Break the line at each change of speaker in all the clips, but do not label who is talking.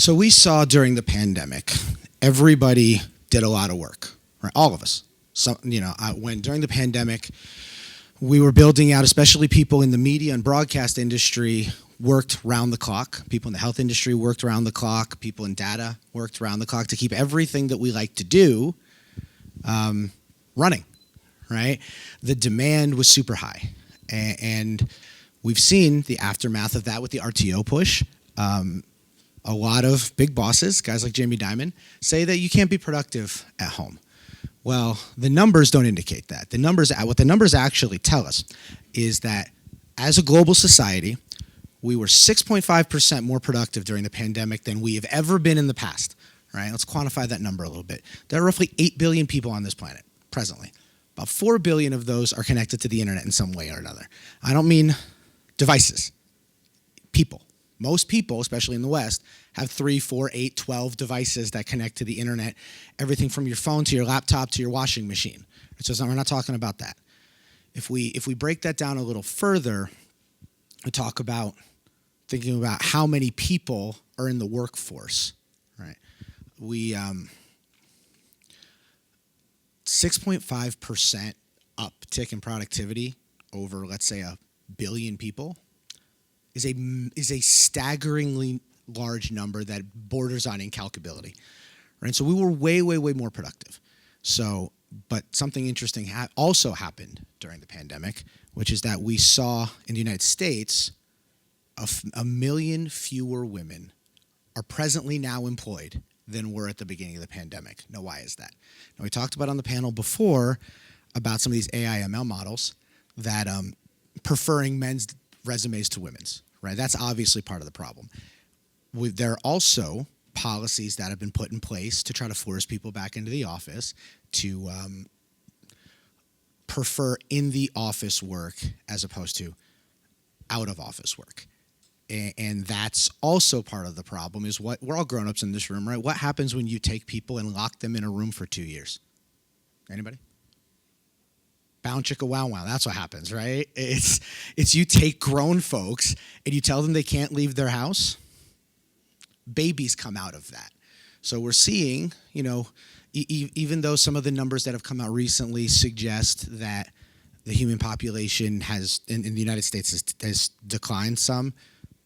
So we saw during the pandemic, everybody did a lot of work, right? All of us. So, when during the pandemic, we were building out, especially people in the media and broadcast industry worked round the clock. People in the health industry worked around the clock. People in data worked around the clock to keep everything that we like to do running, right? The demand was super high. And we've seen the aftermath of that with the RTO push. A lot of big bosses, guys like Jamie Dimon, say that you can't be productive at home. Well, the numbers don't indicate that. What the numbers actually tell us is that as a global society, we were 6.5% more productive during the pandemic than we have ever been in the past. Right? Let's quantify that number a little bit. There are roughly 8 billion people on this planet presently. About 4 billion of those are connected to the internet in some way or another. I don't mean devices, people. Most people, especially in the West, have 3, 4, 8, 12 devices that connect to the internet, everything from your phone to your laptop to your washing machine. So we're not talking about that. If we break that down a little further, we talk about thinking about how many people are in the workforce, right? 6.5% uptick in productivity over, let's say, 1 billion people is a staggeringly large number that borders on incalculability, right? So we were way, way, way more productive. But something interesting also happened during the pandemic, which is that we saw in the United States 1 million fewer women are presently now employed than were at the beginning of the pandemic. Now, why is that? Now, we talked about on the panel before about some of these AI/ML models that preferring men's resumes to women's, right? That's obviously part of the problem. There are also policies that have been put in place to try to force people back into the office to prefer in-the-office work as opposed to out-of-office work. And that's also part of the problem is what we're all grown-ups in this room, right? What happens when you take people and lock them in a room for 2 years? Anybody? Bound chicka wow wow. That's what happens, right? It's you take grown folks and you tell them they can't leave their house. Babies come out of that. So we're seeing, even though some of the numbers that have come out recently suggest that the human population has in the United States has declined some,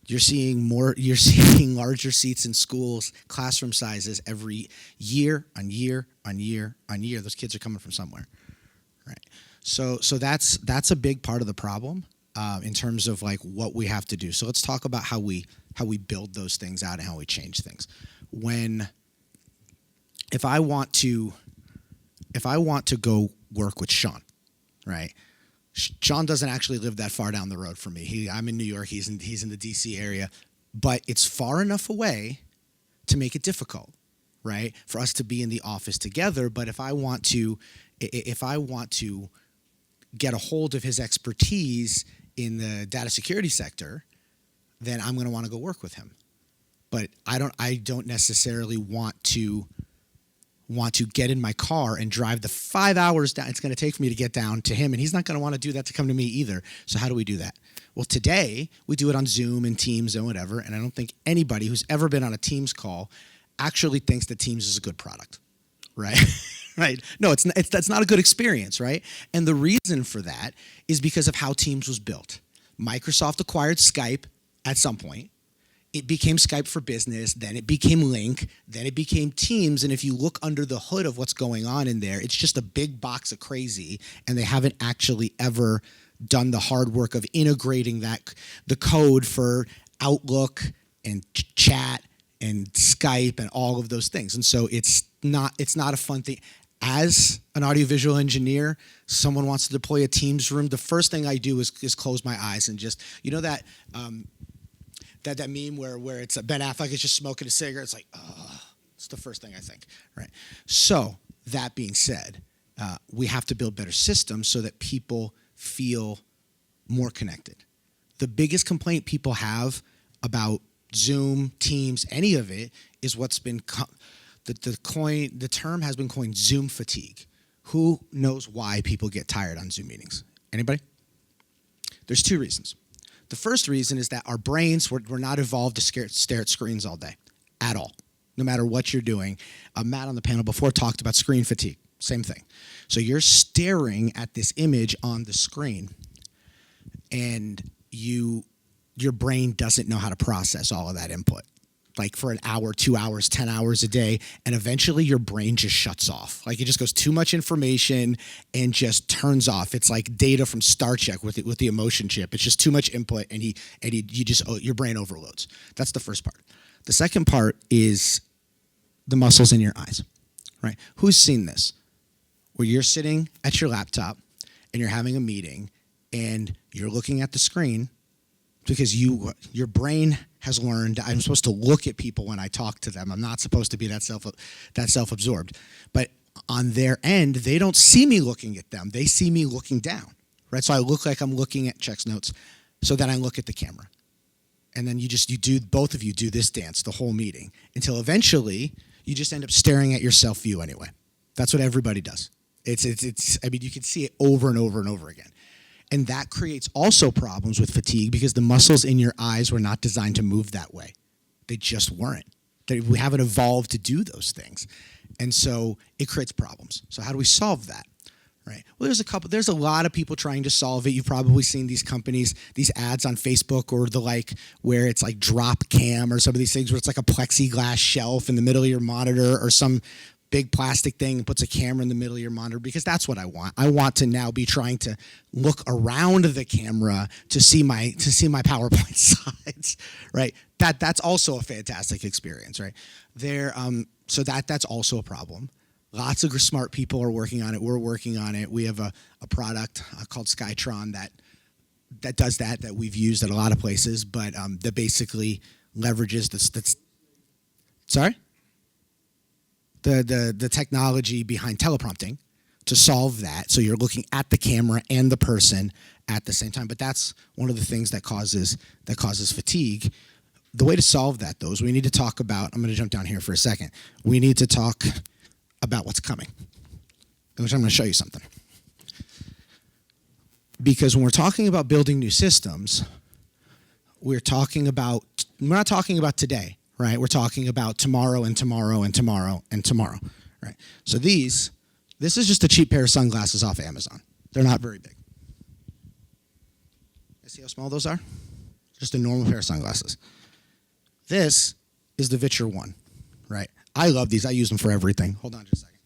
you're seeing larger seats in schools, classroom sizes every year on year on year on year. Those kids are coming from somewhere, right? So that's a big part of the problem in terms of like what we have to do. So let's talk about how we build those things out and how we change things. If I want to go work with Sean, right? Sean doesn't actually live that far down the road from me. I'm in New York. He's in the DC area, but it's far enough away to make it difficult, right? For us to be in the office together. But if I want to get a hold of his expertise in the data security sector, then I'm going to want to go work with him. But I don't necessarily want to get in my car and drive the 5 hours down it's going to take for me to get down to him, and he's not going to want to do that to come to me either. So how do we do that? Well, today we do it on Zoom and Teams and whatever, and I don't think anybody who's ever been on a Teams call actually thinks that Teams is a good product, right? Right? No, that's not a good experience, right? And the reason for that is because of how Teams was built. Microsoft acquired Skype at some point. It became Skype for Business, then it became Link, then it became Teams, and if you look under the hood of what's going on in there, it's just a big box of crazy, and they haven't actually ever done the hard work of integrating the code for Outlook and chat and Skype and all of those things. And so it's not a fun thing. As an audiovisual engineer, someone wants to deploy a Teams room, the first thing I do is close my eyes and just, that meme where it's Ben Affleck is just smoking a cigarette. It's like, it's the first thing I think, right? So that being said, we have to build better systems so that people feel more connected. The biggest complaint people have about Zoom, Teams, any of it is what's been the term has been coined Zoom fatigue. Who knows why people get tired on Zoom meetings? Anybody? There's 2 reasons. The first reason is that our brains were not evolved to stare at screens all day at all, no matter what you're doing. Matt on the panel before talked about screen fatigue. Same thing. So you're staring at this image on the screen, and your brain doesn't know how to process all of that input. Like for an hour, 2 hours, 10 hours a day, and eventually your brain just shuts off. Like it just goes too much information and just turns off. It's like Data from Star Trek with the emotion chip. It's just too much input, and your brain overloads. That's the first part. The second part is the muscles in your eyes, right? Who's seen this? Where you're sitting at your laptop and you're having a meeting and you're looking at the screen because your brain has learned I'm supposed to look at people when I talk to them. I'm not supposed to be that self-absorbed. But on their end, they don't see me looking at them. They see me looking down, right? So I look like I'm looking at checks notes. So then I look at the camera. And then both of you do this dance the whole meeting until eventually you just end up staring at your self view anyway. That's what everybody does. I mean, you can see it over and over and over again. And that creates also problems with fatigue because the muscles in your eyes were not designed to move that way. They just weren't. We haven't evolved to do those things. And so it creates problems. So how do we solve that? Right. Well, there's a lot of people trying to solve it. You've probably seen these companies, these ads on Facebook or the like, where it's like drop cam or some of these things where it's like a plexiglass shelf in the middle of your monitor or some big plastic thing and puts a camera in the middle of your monitor, because that's what I want. I want to now be trying to look around the camera to see my PowerPoint slides, right? That's also a fantastic experience, right? So that's also a problem. Lots of smart people are working on it. We're working on it. We have a product called Skytron that does that we've used at a lot of places, but that basically leverages the technology behind teleprompting to solve that. So you're looking at the camera and the person at the same time. But that's one of the things that causes fatigue. The way to solve that, though, is we need to talk about, I'm going to jump down here for a second. We need to talk about what's coming, which I'm going to show you something. Because when we're talking about building new systems, we're not talking about today, right? We're talking about tomorrow and tomorrow and tomorrow and tomorrow, right? So this is just a cheap pair of sunglasses off Amazon. They're not very big. See how small those are? Just a normal pair of sunglasses. This is the Vitcher One, right? I love these. I use them for everything. Hold on just a second.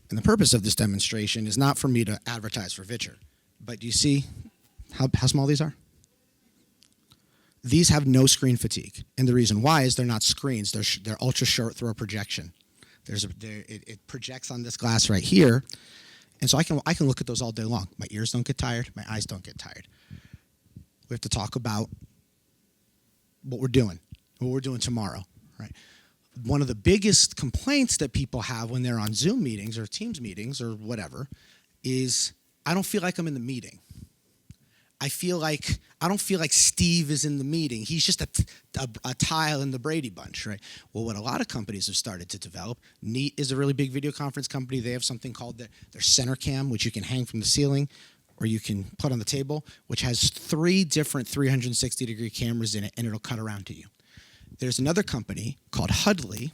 And the purpose of this demonstration is not for me to advertise for Vitcher, but do you see how small these are? These have no screen fatigue, and the reason why is they're not screens. They're ultra short throw projection. It projects on this glass right here, and so I can look at those all day long. My ears don't get tired. My eyes don't get tired. We have to talk about what we're doing tomorrow, right? One of the biggest complaints that people have when they're on Zoom meetings or Teams meetings or whatever is, I don't feel like I'm in the meeting. I don't feel like Steve is in the meeting. He's just a tile in the Brady Bunch, right? Well, what a lot of companies have started to develop, Neat is a really big video conference company. They have something called their Center Cam, which you can hang from the ceiling or you can put on the table, which has 3 different 360-degree cameras in it, and it'll cut around to you. There's another company called Hudley.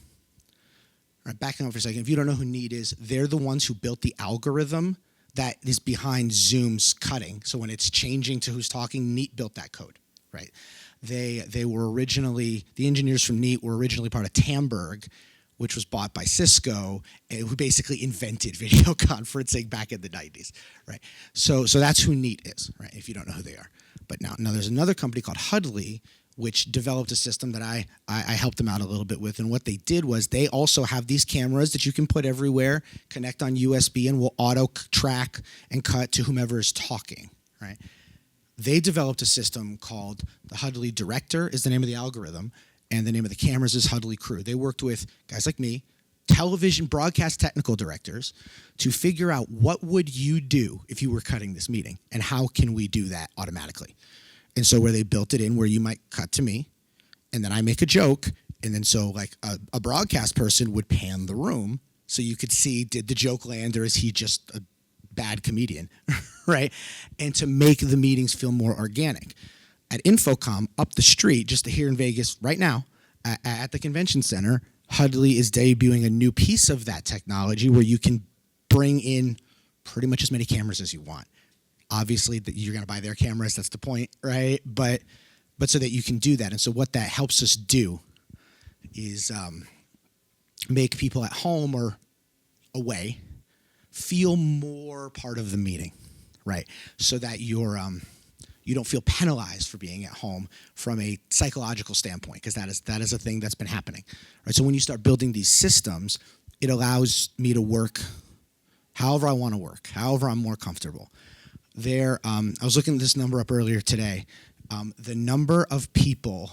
All right, backing up for a second. If you don't know who Neat is, they're the ones who built the algorithm that is behind Zoom's cutting. So when it's changing to who's talking, Neat built that code, right? They were originally, the engineers from Neat were originally part of Tamberg, which was bought by Cisco, who basically invented video conferencing back in the 90s, right? So that's who Neat is, right, if you don't know who they are. But now there's another company called Hudley, which developed a system that I helped them out a little bit with. And what they did was they also have these cameras that you can put everywhere, connect on USB, and will auto-track and cut to whomever is talking, right? They developed a system called the Hudley Director is the name of the algorithm, and the name of the cameras is Hudley Crew. They worked with guys like me, television broadcast technical directors, to figure out what would you do if you were cutting this meeting, and how can we do that automatically. And so where they built it in where you might cut to me, and then I make a joke, and then so like a broadcast person would pan the room so you could see, did the joke land or is he just a bad comedian, right? And to make the meetings feel more organic. At Infocom, up the street, just here in Vegas right now, at the convention center, Hudley is debuting a new piece of that technology where you can bring in pretty much as many cameras as you want. Obviously, you're going to buy their cameras. That's the point, right? But so that you can do that. And so what that helps us do is make people at home or away feel more part of the meeting, right? So that you don't feel penalized for being at home from a psychological standpoint, because that is a thing that's been happening, right? So when you start building these systems, it allows me to work however I want to work, however I'm more comfortable. I was looking this number up earlier today. The number of people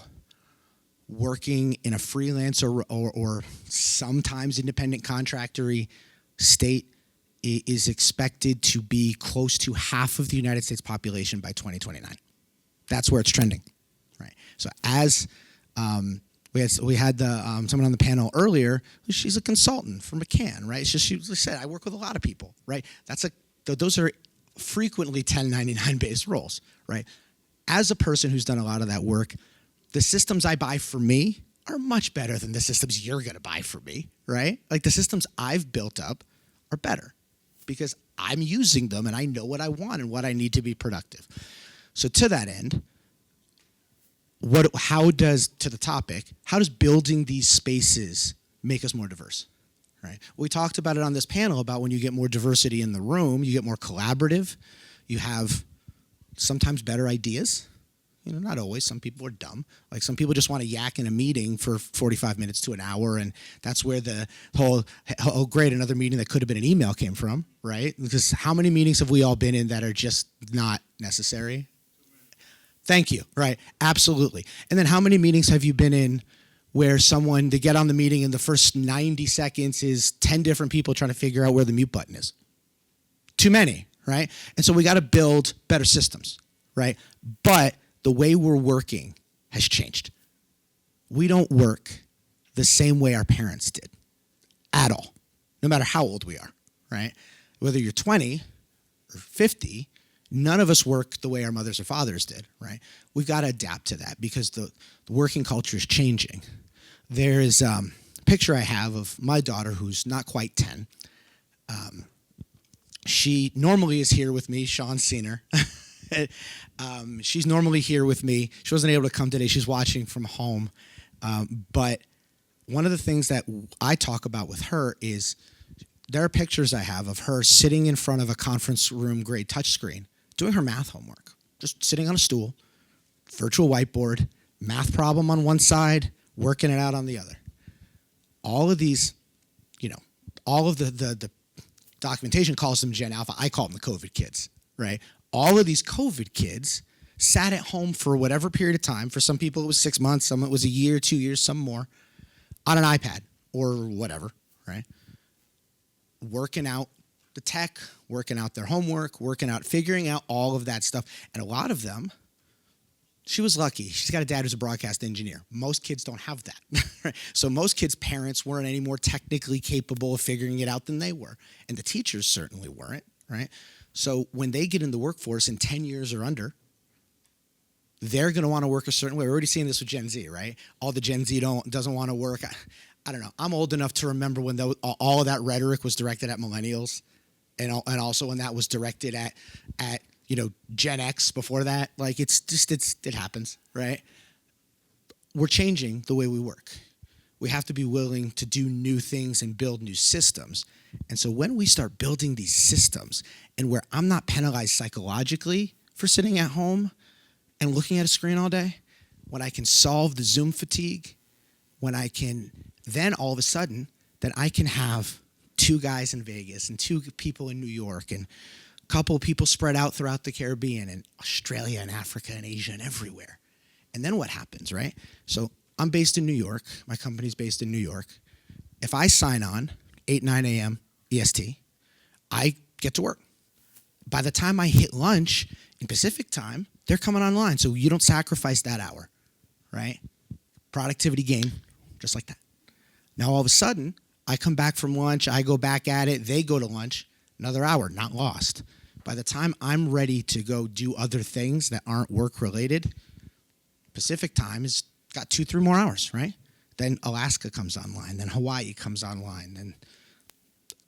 working in a freelance or sometimes independent contractory state is expected to be close to half of the United States population by 2029. That's where it's trending, right? So as we had someone on the panel earlier, she's a consultant for McCann, right? She said, I work with a lot of people, right? Those are frequently 1099 based roles, right? As a person who's done a lot of that work, the systems I buy for me are much better than the systems you're going to buy for me, right? Like the systems I've built up are better because I'm using them and I know what I want and what I need to be productive. So to that end, how does building these spaces make us more diverse, right? We talked about it on this panel about when you get more diversity in the room, you get more collaborative, you have sometimes better ideas. You know, not always. Some people are dumb. Like some people just want to yak in a meeting for 45 minutes to an hour, and that's where the whole, oh great, another meeting that could have been an email came from, right? Because how many meetings have we all been in that are just not necessary? Thank you, right, absolutely. And then how many meetings have you been in where they get on the meeting and the first 90 seconds is 10 different people trying to figure out where the mute button is? Too many, right? And so we got to build better systems, right? But the way we're working has changed. We don't work the same way our parents did at all, no matter how old we are, right? Whether you're 20 or 50, none of us work the way our mothers or fathers did, right? We've got to adapt to that because the working culture is changing. There is a picture I have of my daughter who's not quite 10. She normally is here with me, Sean's seen her. She's normally here with me. She wasn't able to come today. She's watching from home. But one of the things that I talk about with her is there are pictures I have of her sitting in front of a conference room grade touchscreen doing her math homework, just sitting on a stool, virtual whiteboard, math problem on one side, working it out on the other. All of these, all of the documentation calls them Gen Alpha. I call them the COVID kids, right? All of these COVID kids sat at home for whatever period of time. For some people, it was 6 months. Some it was a year, 2 years, some more, on an iPad or whatever, right? Working out the tech, working out their homework, figuring out all of that stuff. And a lot of them, she was lucky. She's got a dad who's a broadcast engineer. Most kids don't have that. Right? So most kids' parents weren't any more technically capable of figuring it out than they were. And the teachers certainly weren't, right? So when they get in the workforce in 10 years or under, they're going to want to work a certain way. We're already seeing this with Gen Z, right? All the Gen Z doesn't want to work. I don't know. I'm old enough to remember when all of that rhetoric was directed at millennials, and also when that was directed at Gen X before that. Like it happens, right? We're changing the way we work. We have to be willing to do new things and build new systems. And so when we start building these systems and where I'm not penalized psychologically for sitting at home and looking at a screen all day, when I can solve the Zoom fatigue, when I can, then all of a sudden, that I can have 2 guys in Vegas and 2 people in New York and a couple of people spread out throughout the Caribbean and Australia and Africa and Asia and everywhere. And then what happens, right? So I'm based in New York. My company's based in New York. If I sign on 8, 9 a.m. EST, I get to work. By the time I hit lunch in Pacific time, they're coming online. So you don't sacrifice that hour, right? Productivity gain, just like that. Now all of a sudden, I come back from lunch, I go back at it, they go to lunch, another hour, not lost. By the time I'm ready to go do other things that aren't work related, Pacific time is got 2-3 more hours, right? Then Alaska comes online, then Hawaii comes online, then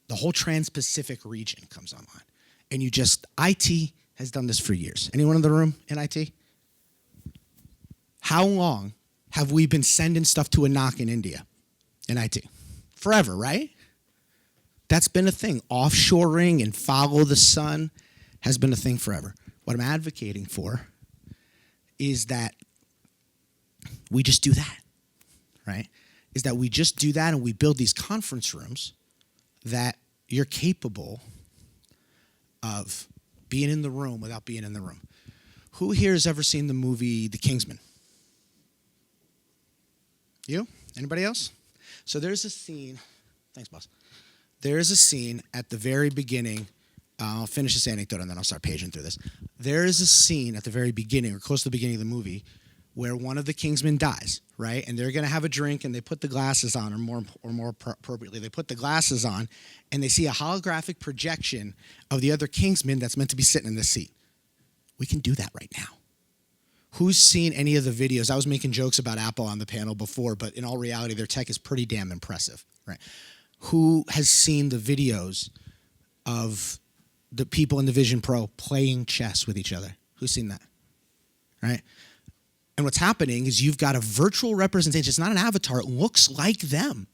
the whole Trans-Pacific region comes online. And IT has done this for years. Anyone in the room in IT? How long have we been sending stuff to a knock in India in IT? Forever, right? That's been a thing. Offshoring and follow the sun has been a thing forever. What I'm advocating for is that we just do that, right? Is that we just do that and we build these conference rooms that you're capable of being in the room without being in the room. Who here has ever seen the movie The Kingsman? You? Anybody else? So there's a scene, thanks boss. There is a scene at the very beginning, I'll finish this anecdote and then I'll start paging through this. There is a scene at the very beginning or close to the beginning of the movie where one of the Kingsmen dies, right? And they're going to have a drink and they put the glasses on, or more appropriately, they put the glasses on and they see a holographic projection of the other Kingsman that's meant to be sitting in the seat. We can do that right now. Who's seen any of the videos? I was making jokes about Apple on the panel before, but in all reality, their tech is pretty damn impressive, right? Who has seen the videos of the people in the Vision Pro playing chess with each other? Who's seen that, right? And what's happening is you've got a virtual representation. It's not an avatar. It looks like them.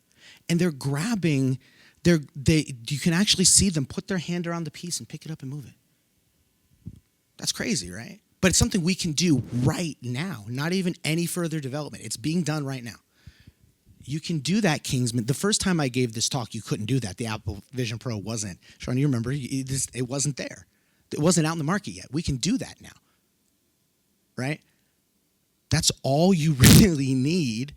And they're grabbing, you can actually see them put their hand around the piece and pick it up and move it. That's crazy, right? But it's something we can do right now, not even any further development. It's being done right now. You can do that, Kingsman. The first time I gave this talk, you couldn't do that. The Apple Vision Pro wasn't. Sean, you remember, it wasn't there. It wasn't out in the market yet. We can do that now, right? That's all you really need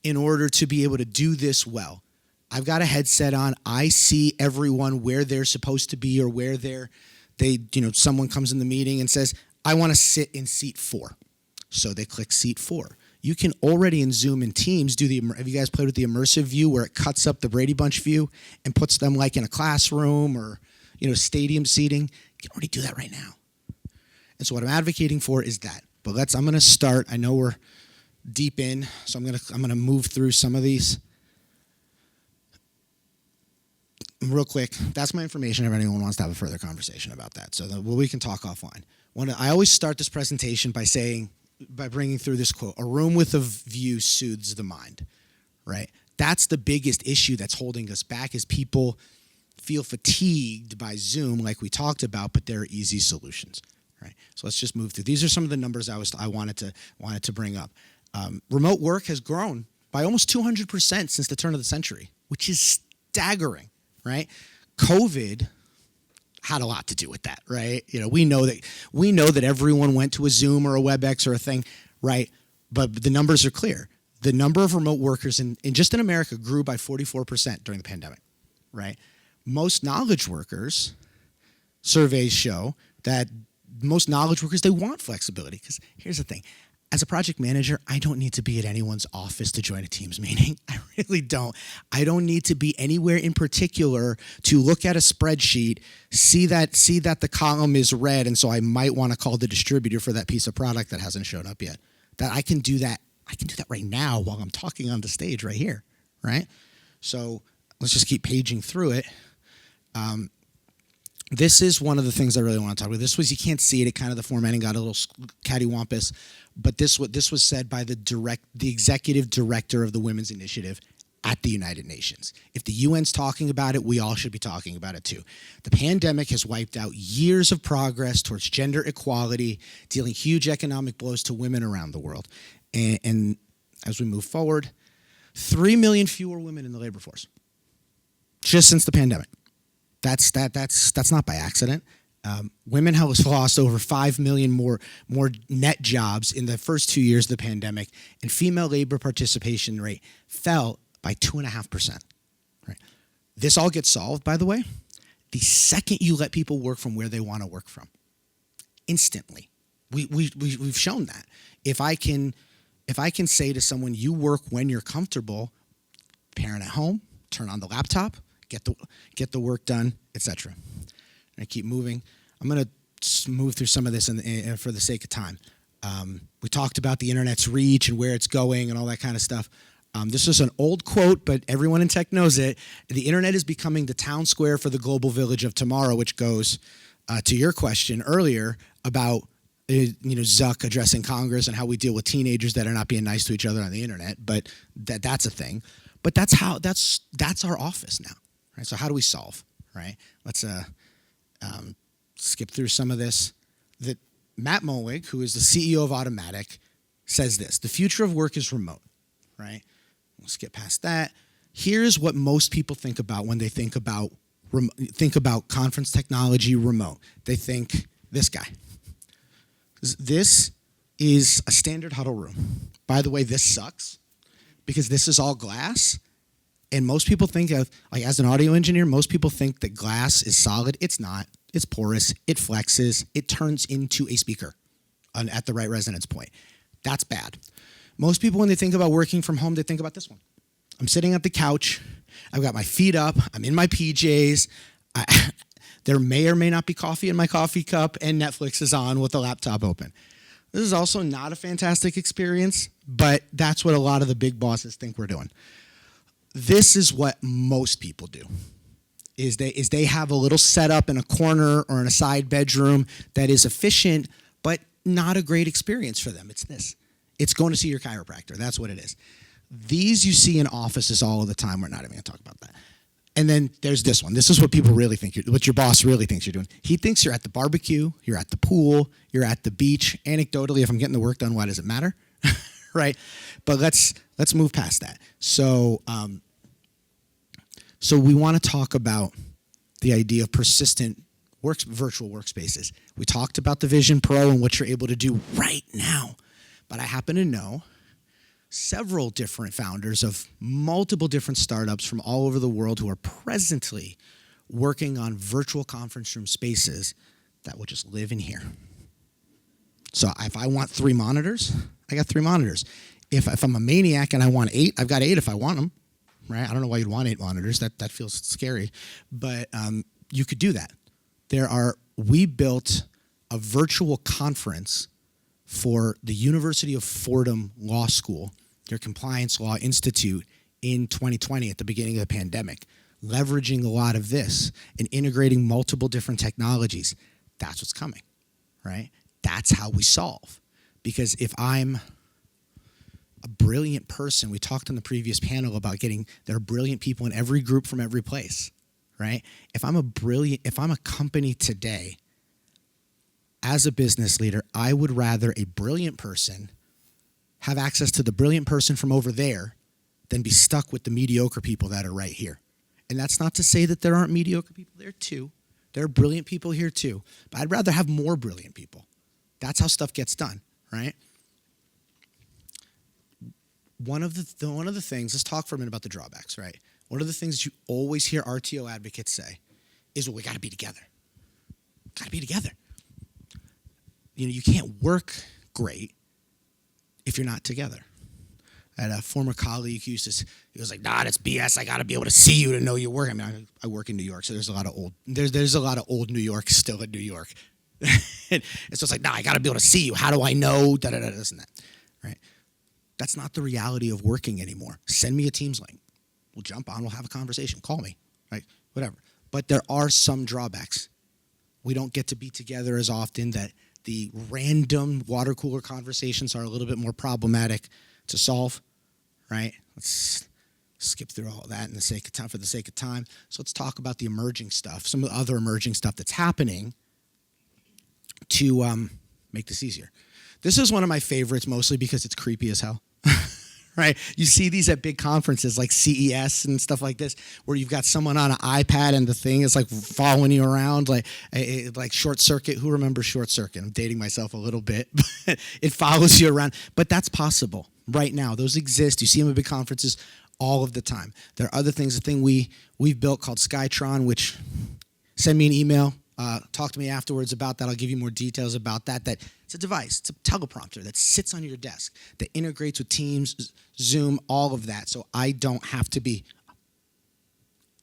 in order to be able to do this well. I've got a headset on. I see everyone where they're supposed to be or where someone comes in the meeting and says, I want to sit in seat 4. So they click seat 4. You can already in Zoom and Teams have you guys played with the immersive view where it cuts up the Brady Bunch view and puts them like in a classroom or, stadium seating? You can already do that right now. And so what I'm advocating for is that. But I'm going to start. I know we're deep in, so I'm going to move through some of these. Real quick, that's my information if anyone wants to have a further conversation about that. So we can talk offline. I always start this presentation by bringing through this quote: "A room with a view soothes the mind." Right? That's the biggest issue that's holding us back is people feel fatigued by Zoom, like we talked about, but there are easy solutions. Right. So let's just move through. These are some of the numbers I wanted to bring up. Remote work has grown by almost 200% since the turn of the century, which is staggering. Right? COVID had a lot to do with that. Right? We know that everyone went to a Zoom or a WebEx or a thing. Right? But the numbers are clear. The number of remote workers in America grew by 44% during the pandemic. Right? Most knowledge workers, surveys show that most knowledge workers, they want flexibility because here's the thing. As a project manager, I don't need to be at anyone's office to join a Teams meeting. I really don't. I don't need to be anywhere in particular to look at a spreadsheet, see that the column is red, and so I might want to call the distributor for that piece of product that hasn't shown up yet. That I can do that. I can do that right now while I'm talking on the stage right here, right? So let's just keep paging through it. This is one of the things I really want to talk about. You can't see it. It kind of the formatting got a little cattywampus, but this was said by the executive director of the Women's Initiative at the United Nations. If the UN's talking about it, we all should be talking about it too. The pandemic has wiped out years of progress towards gender equality, dealing huge economic blows to women around the world. And as we move forward, 3 million fewer women in the labor force just since the pandemic. That's not by accident. Women have lost over 5 million more net jobs in the first 2 years of the pandemic, and female labor participation rate fell by 2.5%. Right. This all gets solved, by the way, the second you let people work from where they want to work from. Instantly. We've shown that. If I can say to someone, you work when you're comfortable, parent at home, turn on the laptop, get the work done, etc. And I keep moving. I'm going to move through some of this for the sake of time. We talked about the internet's reach and where it's going and all that kind of stuff. This is an old quote, but everyone in tech knows it. The internet is becoming the town square for the global village of tomorrow, which goes to your question earlier about Zuck addressing Congress and how we deal with teenagers that are not being nice to each other on the internet. But that's a thing. But that's our office now, right? So how do we solve, right? Let's skip through some of this. That Matt Mulwig, who is the CEO of Automatic, says this: the future of work is remote, right? We'll skip past that. Here's what most people think about when they think about conference technology remote. They think this guy. This is a standard huddle room. By the way, this sucks because this is all glass. And most people think of, like, as an audio engineer, most people think that glass is solid. It's not. It's porous. It flexes. It turns into a speaker at the right resonance point. That's bad. Most people, when they think about working from home, they think about this one. I'm sitting at the couch. I've got my feet up. I'm in my PJs. There may or may not be coffee in my coffee cup, and Netflix is on with the laptop open. This is also not a fantastic experience, but that's what a lot of the big bosses think we're doing. This is what most people do. Is they have a little setup in a corner or in a side bedroom that is efficient, but not a great experience for them. It's this. It's going to see your chiropractor. That's what it is. These you see in offices all of the time. We're not even going to talk about that. And then there's this one. This is what people really think, what your boss really thinks you're doing. He thinks you're at the barbecue, you're at the pool, you're at the beach. Anecdotally, if I'm getting the work done, why does it matter? Right? But let's move past that. So we want to talk about the idea of persistent virtual workspaces. We talked about the Vision Pro and what you're able to do right now. But I happen to know several different founders of multiple different startups from all over the world who are presently working on virtual conference room spaces that will just live in here. So if I want 3 monitors, I got 3 monitors. If I'm a maniac and I want 8, I've got 8 if I want them. Right? I don't know why you'd want 8 monitors. That feels scary. But you could do that. We built a virtual conference for the University of Fordham Law School, their Compliance Law Institute, in 2020 at the beginning of the pandemic, leveraging a lot of this and integrating multiple different technologies. That's what's coming, right? That's how we solve. Because if I'm a brilliant person, we talked on the previous panel about there are brilliant people in every group from every place, right? If I'm a company today, as a business leader, I would rather a brilliant person have access to the brilliant person from over there than be stuck with the mediocre people that are right here. And that's not to say that there aren't mediocre people there too. There are brilliant people here too. But I'd rather have more brilliant people. That's how stuff gets done, right? One of the things, let's talk for a minute about the drawbacks, right? One of the things you always hear RTO advocates say is, well, we got to be together. Got to be together. You can't work great if you're not together. I had a former colleague who he was like, nah, that's BS. I got to be able to see you to know you're working. I mean, I work in New York, so there's a lot of old New York still in New York. And so it's like, nah, I got to be able to see you. How do I know? This and that, right? That's not the reality of working anymore. Send me a Teams link. We'll jump on. We'll have a conversation. Call me, right? Whatever. But there are some drawbacks. We don't get to be together as often. That the random water cooler conversations are a little bit more problematic to solve, right? Let's skip through all of that for the sake of time. So let's talk about the emerging stuff, some of the other emerging stuff that's happening to make this easier. This is one of my favorites, mostly because it's creepy as hell. Right? You see these at big conferences like CES and stuff like this, where you've got someone on an iPad and the thing is like following you around, like Short Circuit. Who remembers Short Circuit? I'm dating myself a little bit. But it follows you around. But that's possible right now. Those exist. You see them at big conferences all of the time. There are other things. The thing we've built called Skytron, which send me an email. Talk to me afterwards about that. I'll give you more details about that. It's a device. It's a teleprompter that sits on your desk that integrates with Teams, Zoom, all of that. So I don't have to be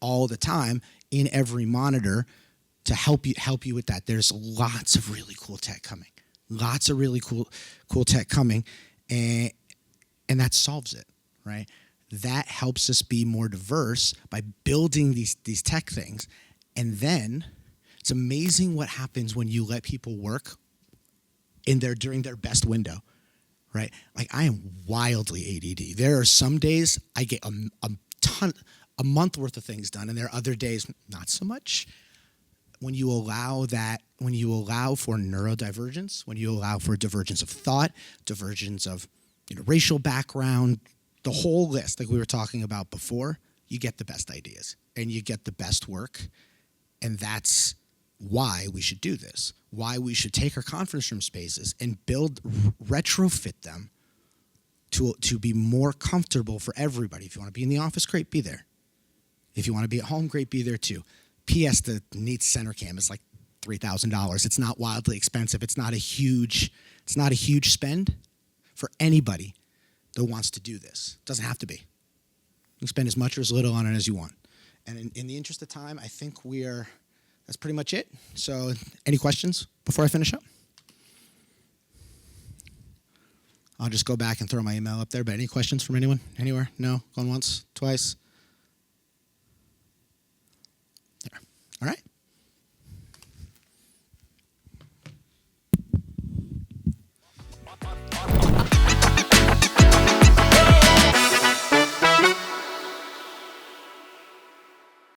all the time in every monitor to help you with that. There's lots of really cool tech coming, Lots of really cool tech coming, and that solves it, right? That helps us be more diverse by building these tech things. And then it's amazing what happens when you let people work during their best window, right? Like, I am wildly ADD. There are some days I get a month worth of things done, and there are other days not so much. When you allow for neurodivergence, when you allow for divergence of thought, divergence of racial background, the whole list, like we were talking about before, you get the best ideas and you get the best work. And that's why we should do this, why we should take our conference room spaces and retrofit them to be more comfortable for everybody. If you want to be in the office, great, be there. If you want to be at home, great, be there too. P.S. The Neat Center Cam is like $3,000. It's not wildly expensive. It's not a huge spend for anybody that wants to do this. It doesn't have to be. You can spend as much or as little on it as you want. And in the interest of time, I think that's pretty much it. So any questions before I finish up? I'll just go back and throw my email up there. But any questions from anyone? Anywhere? No? Going once? Twice? There. All right.